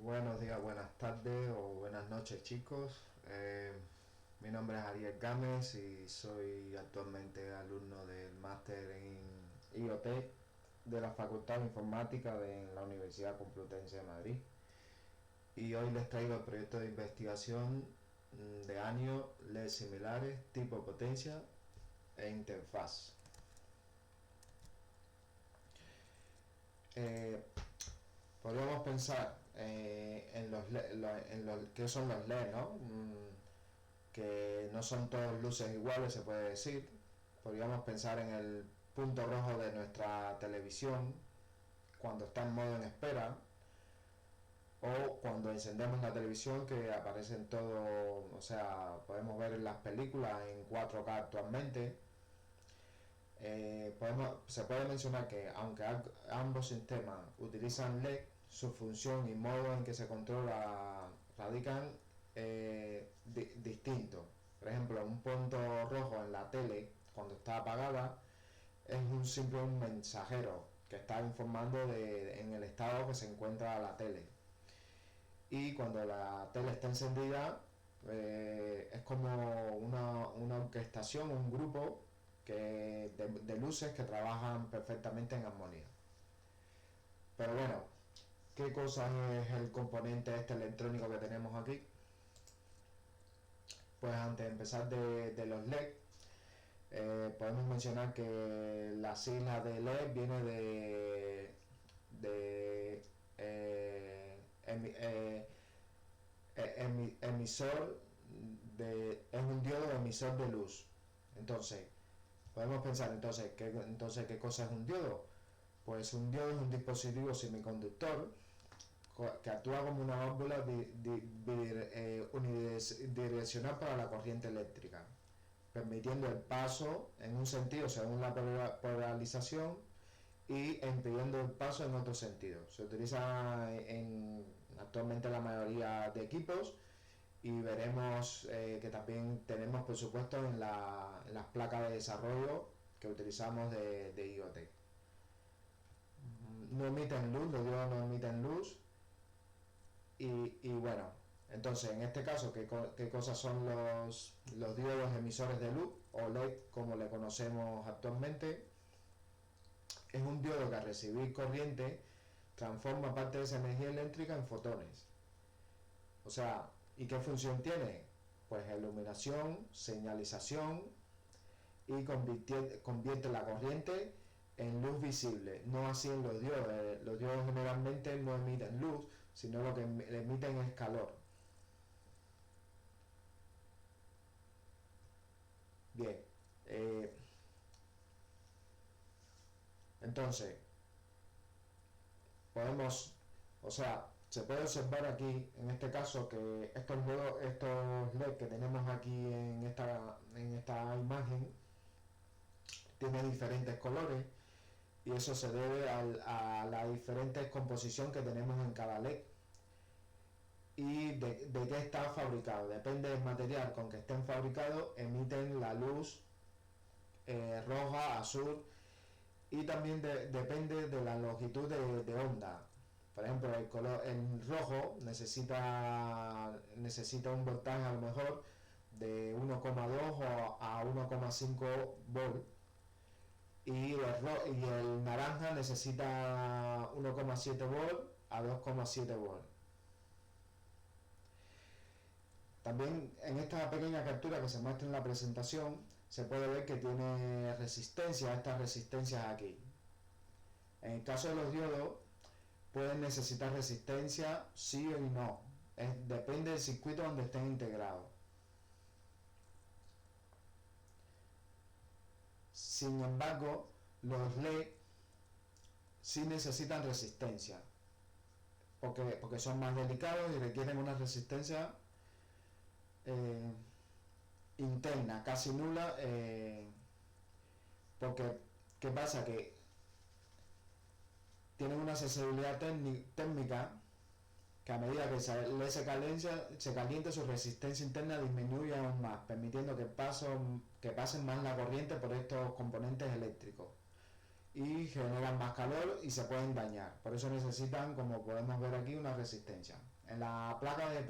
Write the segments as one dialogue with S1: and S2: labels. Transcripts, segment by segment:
S1: Buenos días, buenas tardes o buenas noches, chicos. Mi nombre es Ariel Gámez y soy actualmente alumno del máster en IoT de la Facultad de Informática de la Universidad Complutense de Madrid. Y hoy les traigo el proyecto de investigación de año LED similares, tipo potencia e interfaz. Podríamos pensar en los que son los LED, ¿no? Que no son todas luces iguales, se puede decir. Podríamos pensar en el punto rojo de nuestra televisión cuando está en modo en espera, o cuando encendemos la televisión, que aparecen todo, o sea, podemos ver las películas en 4K actualmente. Se puede mencionar que aunque ambos sistemas utilizan LED, su función y modo en que se controla radican distintos. Por ejemplo, un punto rojo en la tele cuando está apagada es un mensajero que está informando en el estado que se encuentra la tele. Y cuando la tele está encendida, es como una orquestación, un grupo de luces que trabajan perfectamente en armonía. Pero bueno, ¿qué cosa es el componente este electrónico que tenemos aquí? Pues antes de empezar de los LED, podemos mencionar que la sigla de LED viene de emisor es un diodo emisor de luz. Entonces, podemos pensar ¿qué cosa es un diodo? Pues un diodo es un dispositivo semiconductor que actúa como una válvula unidireccional para la corriente eléctrica, permitiendo el paso en un sentido según la polarización y impidiendo el paso en otro sentido. Se utiliza actualmente en la mayoría de equipos, y veremos que también tenemos, por supuesto, en las placas de desarrollo que utilizamos de IoT. No emiten luz, los diodos no emiten luz. Y bueno, entonces en este caso, ¿qué cosas son los diodos emisores de luz o LED como le conocemos actualmente? Es un diodo que al recibir corriente transforma parte de esa energía eléctrica en fotones. O sea, ¿y qué función tiene? Pues iluminación, señalización, y convierte la corriente en luz visible. No así en los diodos. Los diodos generalmente no emiten luz, sino lo que emiten es calor. Bien, entonces podemos, o sea, se puede observar aquí en este caso que estos LED que tenemos aquí en esta imagen tienen diferentes colores, y eso se debe a la diferente composición que tenemos en cada LED y de qué está fabricado. Depende del material con que estén fabricados, emiten la luz roja, azul, y también depende de la longitud de onda. Por ejemplo, el rojo necesita un voltaje a lo mejor de 1,2 a 1,5 volt, y el naranja necesita 1,7 volt a 2,7 volt. También en esta pequeña captura que se muestra en la presentación se puede ver que tiene resistencia. Estas resistencias aquí, en el caso de los diodos, pueden necesitar resistencia sí o no, depende del circuito donde estén integrados. Sin embargo, los LED sí necesitan resistencia porque son más delicados y requieren una resistencia eh, interna, casi nula, porque ¿qué pasa? Que tienen una sensibilidad térmica que a medida que se caliente, su resistencia interna disminuye aún más, permitiendo que pasen más la corriente por estos componentes eléctricos y generan más calor y se pueden dañar. Por eso necesitan, como podemos ver aquí, una resistencia. en la placa de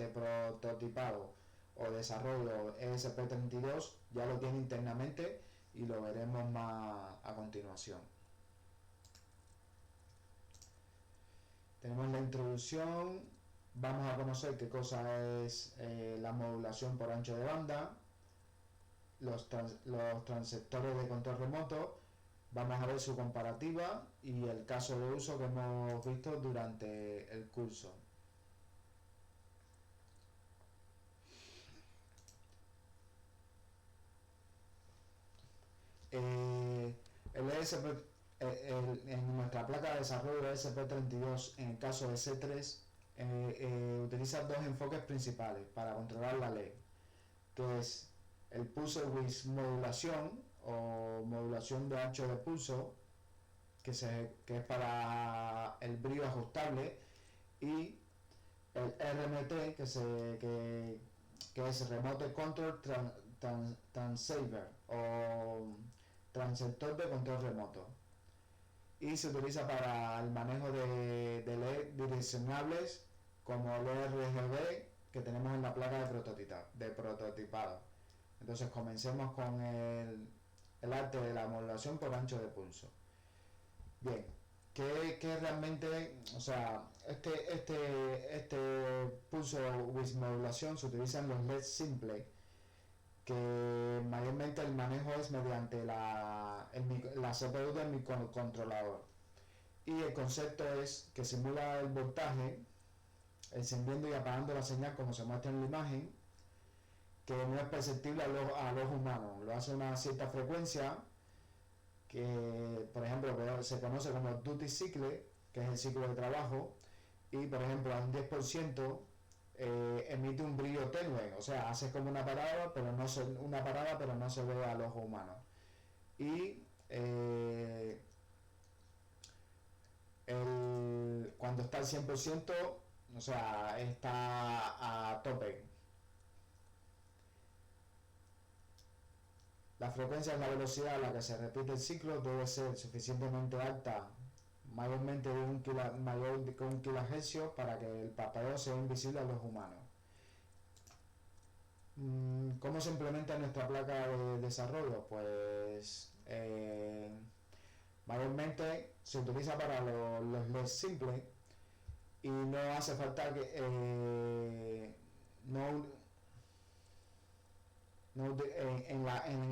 S1: prototipado o desarrollo ESP32 ya lo tiene internamente y lo veremos más a continuación. Tenemos la introducción, vamos a conocer qué cosa es la modulación por ancho de banda, los transceptores de control remoto, vamos a ver su comparativa y el caso de uso que hemos visto durante el curso. En nuestra placa de desarrollo ESP32, en el caso de C3, utiliza dos enfoques principales para controlar la ley, que es el pulse width modulación o modulación de ancho de pulso, que es para el brillo ajustable, y el RMT, que es Remote Control Transceiver o transceptor de control remoto, y se utiliza para el manejo de LED direccionables como el RGB que tenemos en la placa de prototipado. Entonces comencemos con el arte de la modulación por ancho de pulso. Bien, que realmente, o sea, este pulso width modulación se utiliza en los LED simples, que mayormente el manejo es mediante la CPU del microcontrolador, y el concepto es que simula el voltaje encendiendo y apagando la señal como se muestra en la imagen, que no es perceptible al ojo humano, lo hace a una cierta frecuencia que, por ejemplo, se conoce como duty cycle, que es el ciclo de trabajo, y por ejemplo a un 10% emite un brillo tenue, o sea, hace como una parada, pero no se ve al ojo humano. Y cuando está al 100%, o sea, está a tope. La frecuencia es la velocidad a la que se repite el ciclo, debe ser suficientemente alta, mayormente mayor de 1 kHz, para que el parpadeo sea invisible a los humanos. ¿Cómo se implementa en nuestra placa de desarrollo? Pues mayormente se utiliza para los LED simples, y no hace falta que en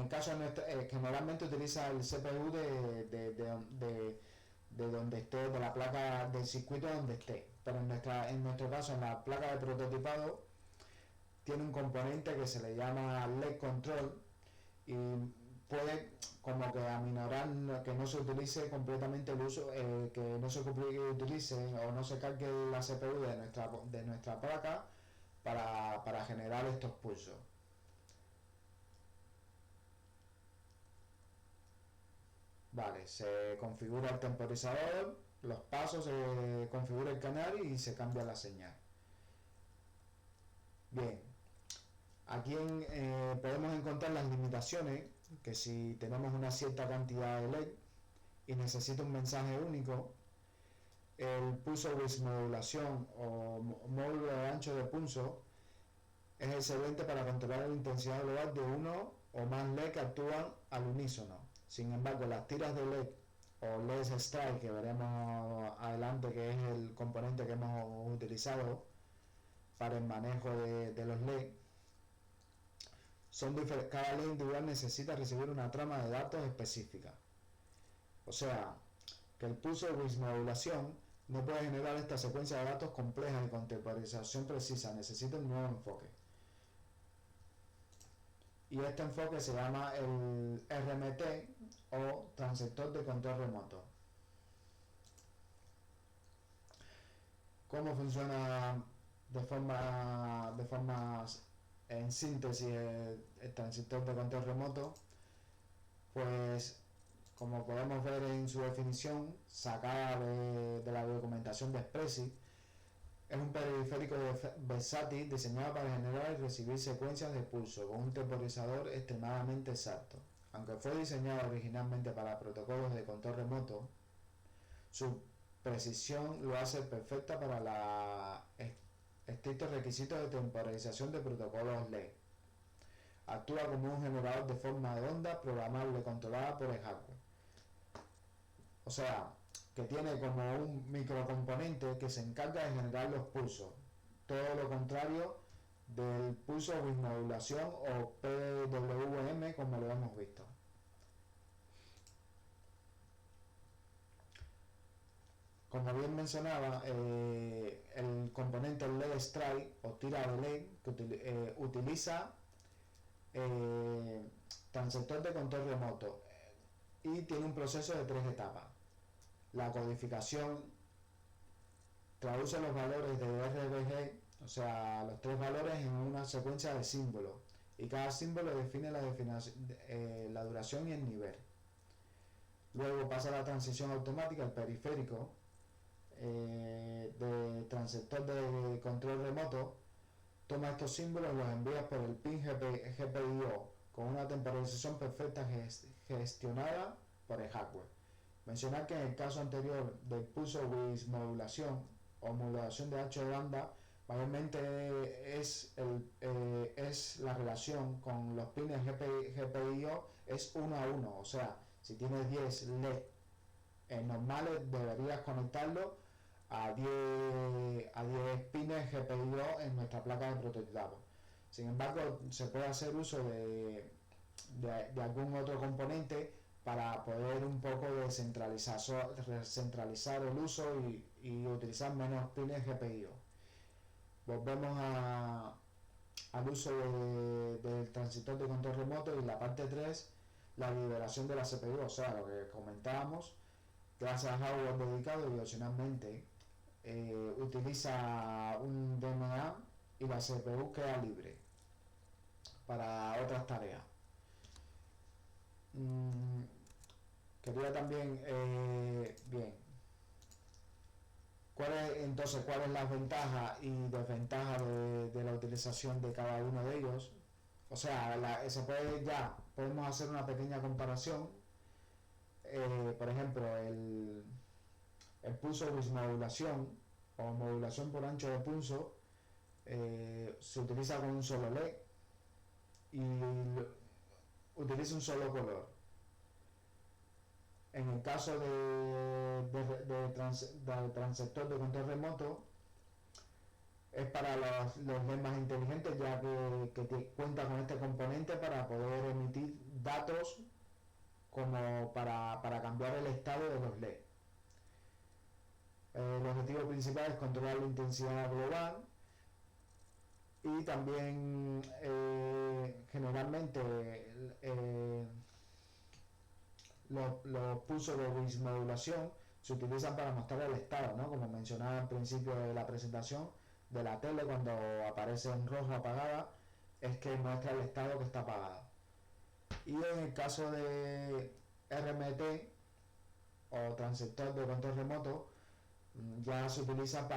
S1: el caso de generalmente utiliza el CPU de donde esté, de la placa del circuito donde esté, pero en nuestro caso, en la placa de prototipado, tiene un componente que se le llama LED control, y puede como que aminorar que no se utilice completamente el uso, que no se utilice o no se cargue la CPU de nuestra placa para generar estos pulsos. Vale, se configura el temporizador, los pasos, se configura el canal y se cambia la señal. Bien, aquí podemos encontrar las limitaciones, que si tenemos una cierta cantidad de LED y necesita un mensaje único, el pulso width modulación o módulo de ancho de pulso es excelente para controlar la intensidad global de uno o más LED que actúan al unísono. Sin embargo, las tiras de LED o LED strike, que veremos adelante, que es el componente que hemos utilizado para el manejo de los LED, cada LED individual necesita recibir una trama de datos específica. O sea, que el pulso width modulación no puede generar esta secuencia de datos compleja y con temporización precisa, necesita un nuevo enfoque. Y este enfoque se llama el RMT o transceptor de control remoto. ¿Cómo funciona de forma en síntesis el transceptor de control remoto? Pues, como podemos ver en su definición sacada de la documentación de Expressi, es un periférico versátil diseñado para generar y recibir secuencias de pulso con un temporizador extremadamente exacto. Aunque fue diseñado originalmente para protocolos de control remoto, su precisión lo hace perfecta para los estrictos requisitos de temporización de protocolos LED. Actúa como un generador de forma de onda programable controlada por el hardware. O sea, que tiene como un microcomponente que se encarga de generar los pulsos. Todo lo contrario del pulso bismodulación o PWM como lo hemos visto. Como bien mencionaba, el componente LED Strike o tira de LED que utiliza transistor de control remoto y tiene un proceso de 3 etapas. La codificación traduce los valores de RBG, o sea, los 3 valores en una secuencia de símbolos, y cada símbolo define la duración y el nivel. Luego pasa la transición automática al periférico de transistor de control remoto. Toma estos símbolos y los envía por el pin GPIO con una temporización perfecta gestionada por el hardware. Mencionar que en el caso anterior del pulso bismodulación o modulación de ancho de banda, mayormente es la relación con los pines GPIO es 1 a 1, o sea, si tienes 10 LED normales deberías conectarlo a 10 pines GPIO en nuestra placa de prototipo. Sin embargo, se puede hacer uso de algún otro componente para poder un poco descentralizar el uso y utilizar menos pines GPIO. Volvemos al uso del transistor de control remoto y la parte 3, la liberación de la CPU, o sea, lo que comentábamos, gracias a hardware dedicado y opcionalmente utiliza un DMA y la CPU queda libre para otras tareas. Quería también, bien, ¿cuál es la ventaja y desventaja de la utilización de cada uno de ellos? O sea, podemos hacer una pequeña comparación. Por ejemplo, el pulso bismodulación o modulación por ancho de pulso se utiliza con un solo LED y utiliza un solo color. En el caso del transistor de control remoto es para los LED más inteligentes, ya que cuenta con este componente para poder emitir datos como para cambiar el estado de los LED. El objetivo principal es controlar la intensidad global y también generalmente los pulsos de bismodulación se utilizan para mostrar el estado, ¿no? Como mencionaba al principio de la presentación de la tele, cuando aparece en rojo apagada es que muestra el estado que está apagado. Y en el caso de RMT o transistor de control remoto, ya se utiliza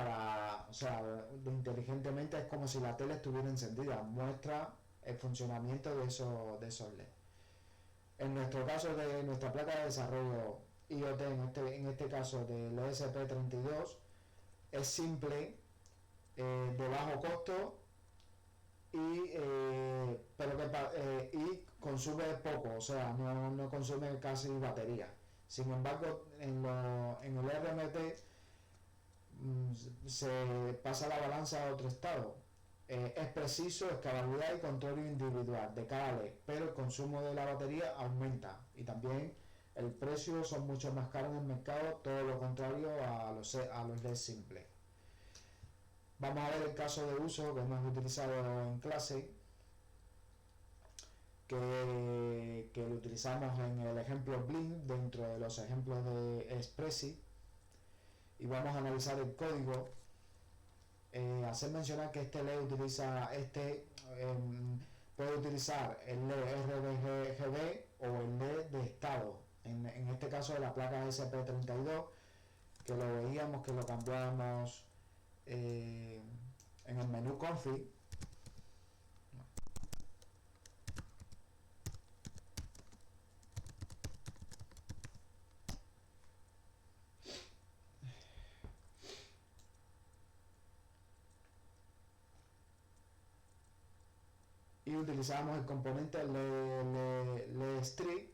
S1: o sea, inteligentemente es como si la tele estuviera encendida, muestra el funcionamiento de esos LED. En nuestro caso de nuestra placa de desarrollo IoT, en este caso del ESP32, es simple, de bajo costo y consume poco, o sea, no consume casi batería. Sin embargo, en el RMT se pasa la balanza a otro estado. Es preciso, escalabilidad y control individual de cada LED, pero el consumo de la batería aumenta y también el precio son mucho más caros en el mercado, todo lo contrario a los LED simples. Vamos a ver el caso de uso que hemos utilizado en clase, que lo utilizamos en el ejemplo Blink dentro de los ejemplos de Expressi, y vamos a analizar el código. Hacer mencionar que este LED puede utilizar el LED RGB o el LED de estado, en este caso de la placa SP32, que lo veíamos, que lo cambiábamos en el menú config. y utilizamos el componente LeString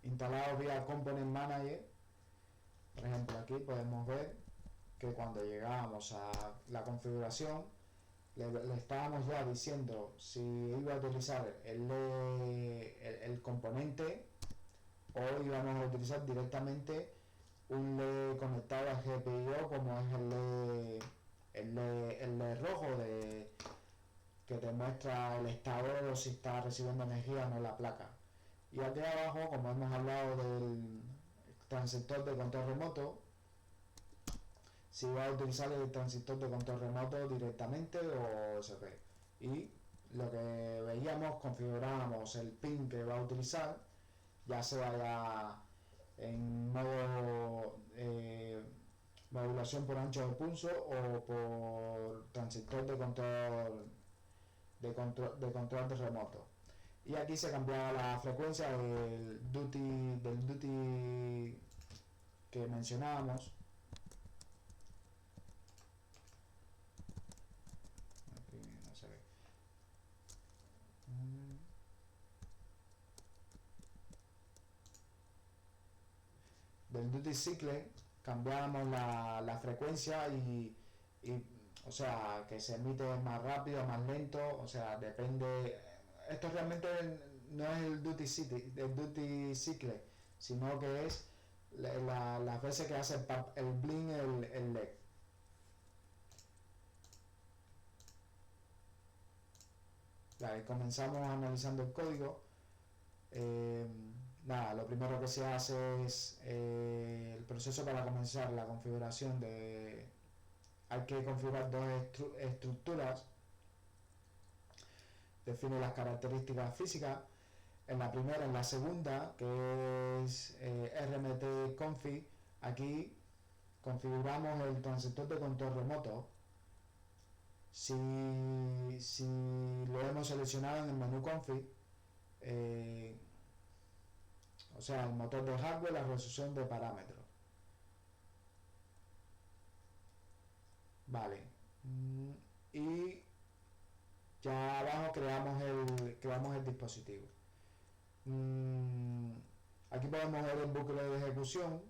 S1: instalado vía Component Manager. Por ejemplo, aquí podemos ver que cuando llegamos a la configuración le estábamos ya diciendo si iba a utilizar el componente o íbamos a utilizar directamente un LED conectado a GPIO, como es el LED rojo que te muestra el estado, si está recibiendo energía o no la placa. Y aquí abajo, como hemos hablado del transistor de control remoto, si va a utilizar el transistor de control remoto directamente o USB. Y lo que veíamos, configurábamos el pin que va a utilizar, ya sea en modo modulación por ancho de pulso o por transistor de control de remoto. Y aquí se cambiaba la frecuencia del duty que mencionábamos. Aquí no se ve. Del duty cycle cambiábamos la frecuencia y o sea, que se emite más rápido, más lento, o sea, depende. Esto realmente no es el duty cycle, sino que es las veces que hace el blink el LED. Vale, comenzamos analizando el código. Nada, lo primero que se hace es el proceso para comenzar la configuración hay que configurar dos estructuras. Define las características físicas. En la primera, en la segunda, que es RMT config, aquí configuramos el transistor de control remoto. Si lo hemos seleccionado en el menú config, o sea, el motor de hardware, la resolución de parámetros. Vale. Y ya abajo creamos el dispositivo. Aquí podemos ver el bucle de ejecución,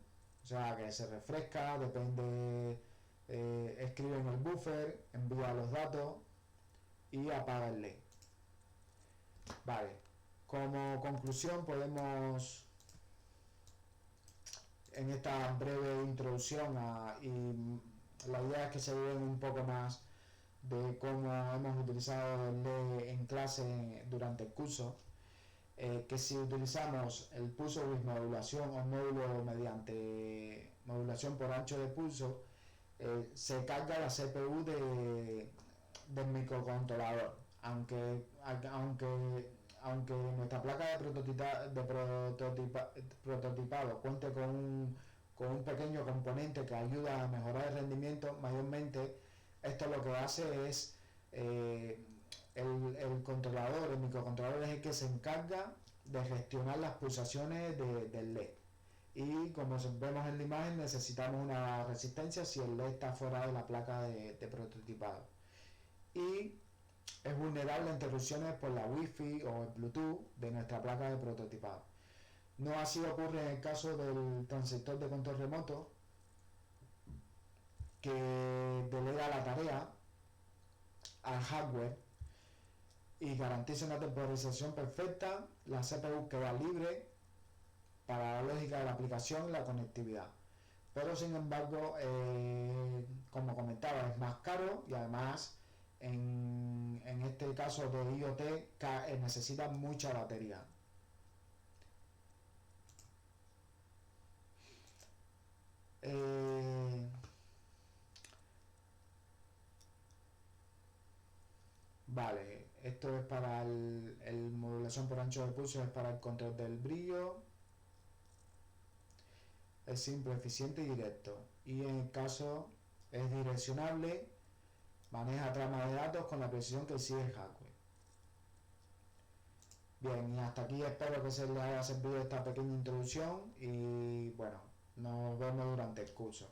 S1: o sea, que se refresca, depende, escribe en el buffer, envía los datos y apaga el LED. Vale, como conclusión podemos, en esta breve introducción y la idea es que se vean un poco más de cómo hemos utilizado el LED en clase durante el curso, que si utilizamos el pulso with modulación o módulo mediante modulación por ancho de pulso, se carga la CPU del microcontrolador, aunque nuestra placa de prototipado cuente con un pequeño componente que ayuda a mejorar el rendimiento, mayormente esto lo que hace es el controlador, el microcontrolador es el que se encarga de gestionar las pulsaciones del LED. Y como vemos en la imagen, necesitamos una resistencia si el LED está fuera de la placa de prototipado. Y es vulnerable a interrupciones por la Wi-Fi o el Bluetooth de nuestra placa de prototipado. No así ocurre en el caso del transistor de control remoto, que delega la tarea al hardware y garantiza una temporización perfecta. La CPU queda libre para la lógica de la aplicación y la conectividad, pero sin embargo, como comentaba, es más caro y además en este caso de IoT necesita mucha batería. Vale, esto es para el modulación por ancho de pulso, es para el control del brillo. Es simple, eficiente y directo. Y en el caso es direccionable, maneja trama de datos con la precisión que exige el hardware. Bien, y hasta aquí espero que se les haya servido esta pequeña introducción y bueno, nos vemos durante el curso.